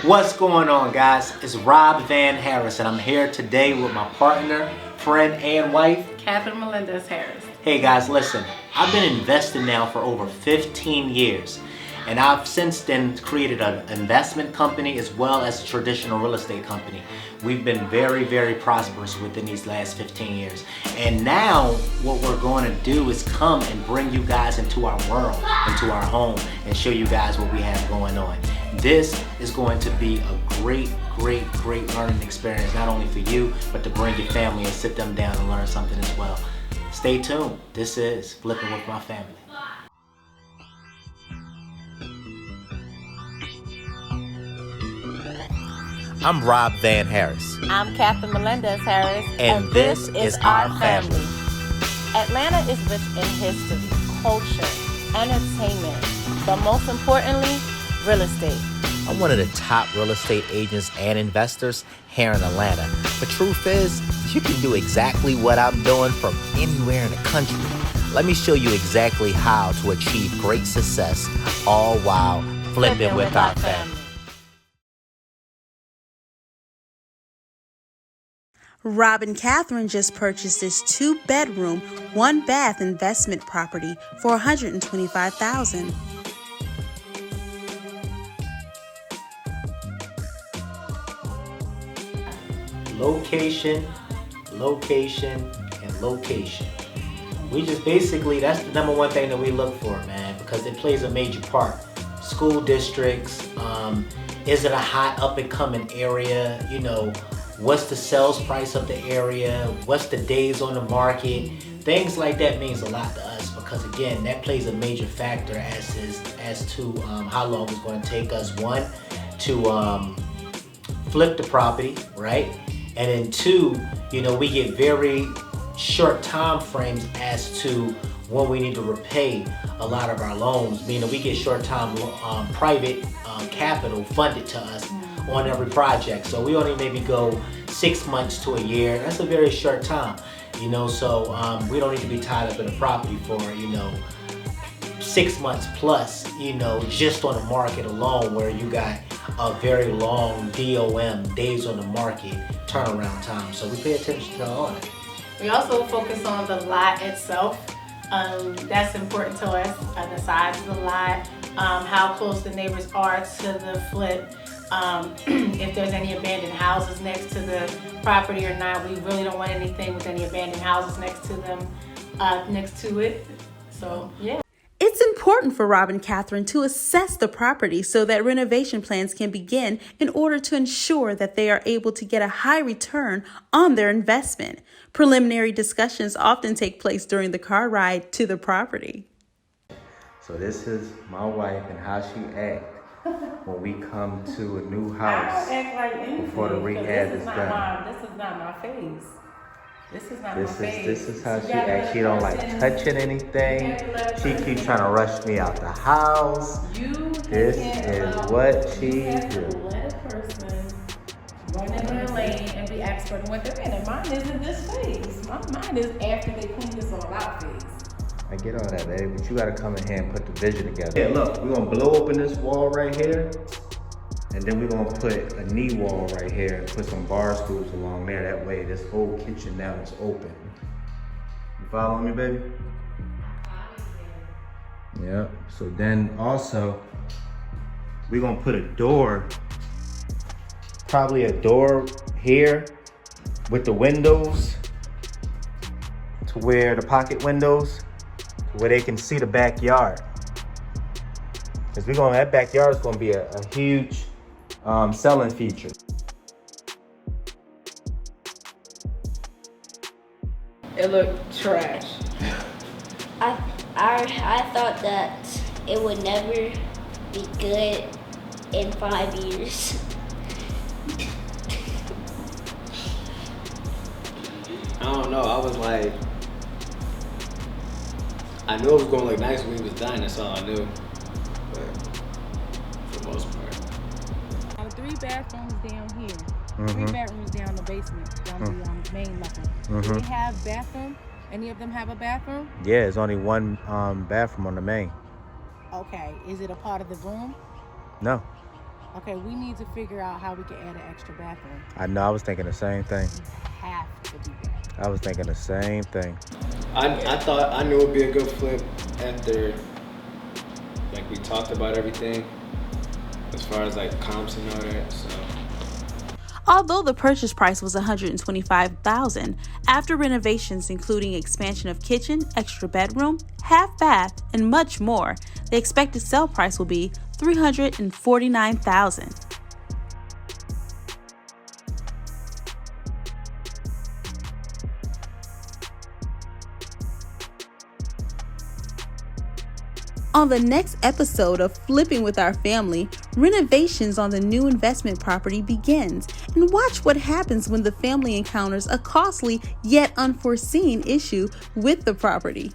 What's going on, guys? It's Rob Van Harris, and I'm here today with my partner, friend, and wife, Catherine Melendez Harris. Hey guys, listen, I've been investing now for over 15 years, and I've since then created an investment company as well as a traditional real estate company. We've been very, very prosperous within these last 15 years. And now what we're going to do is come and bring you guys into our world, into our home, and show you guys what we have going on. This is going to be a great learning experience, not only for you, but to bring your family and sit them down and learn something as well. Stay tuned. This is Flipping with My Family. I'm Rob Van Harris. I'm Catherine Melendez Harris. And this is our family. Atlanta is rich in history, culture, entertainment, but most importantly, real estate. I'm one of the top real estate agents and investors here in Atlanta. The truth is, you can do exactly what I'm doing from anywhere in the country. Let me show you exactly how to achieve great success, all while flipping with our family. Rob and Catherine just purchased this 2-bedroom, 1-bath investment property for $125,000. Location, location, and location. We just basically, that's the number one thing that we look for, man, because it plays a major part. School districts, is it a hot up and coming area? You know, what's the sales price of the area? What's the days on the market? Things like that means a lot to us because, again, that plays a major factor as to how long it's going to take us, one, to flip the property, right? And then two, you know, we get very short time frames as to when we need to repay a lot of our loans, meaning we get short time private capital funded to us on every project. So we only maybe go 6 months to a year. That's a very short time, you know, so we don't need to be tied up in a property for, you know, 6 months plus, you know, just on the market alone, where you got a very long DOM, days on the market, turnaround time. So we pay attention to all that. We also focus on the lot itself. That's important to us, the size of the lot, how close the neighbors are to the flip, if there's any abandoned houses next to the property or not. We really don't want anything with any abandoned houses next to them, next to it. So, yeah. It's important for Rob and Catherine to assess the property so that renovation plans can begin in order to ensure that they are able to get a high return on their investment. Preliminary discussions often take place during the car ride to the property. So this is my wife and how she acts when we come to a new house before the rehab is done. This is not my face. This is how she acts. She don't like touching anything. She keeps trying to rush me out the house. This is what she do. Let a person run in their lane and be expert in what they're in. And mine isn't this phase. Mine is after they clean this all out phase. I get all that, baby, but you gotta come in here and put the vision together. Yeah, look, we're gonna blow open this wall right here, and then we're gonna put a knee wall right here and put some bar stools along there. That way this whole kitchen now is open. You following me, baby? Yeah, so then also, we're gonna put a door, probably a door here with the windows to where the pocket windows, where they can see the backyard. Cause that backyard is gonna be a huge selling feature. It looked trash. I thought that it would never be good in 5 years. I don't know. I was like, I knew it was going to look nice when we was done. That's all I knew. But for the most part. 3 bathrooms down here. 3 bedrooms down the basement, down the main level. Do they have bathroom? Any of them have a bathroom? Yeah, there's only one bathroom on the main. Okay. Is it a part of the room? No. Okay, we need to figure out how we can add an extra bathroom. I know. I was thinking the same thing. We have to do that. I was thinking the same thing. I thought I knew it'd be a good flip after, like, we talked about everything as far as like comps and all that. So Although the purchase price was $125,000, after renovations including expansion of kitchen, extra bedroom, half bath, and much more, the expected sale price will be $349,000. On the next episode of Flipping with Our Family, renovations on the new investment property begins, and watch what happens when the family encounters a costly yet unforeseen issue with the property.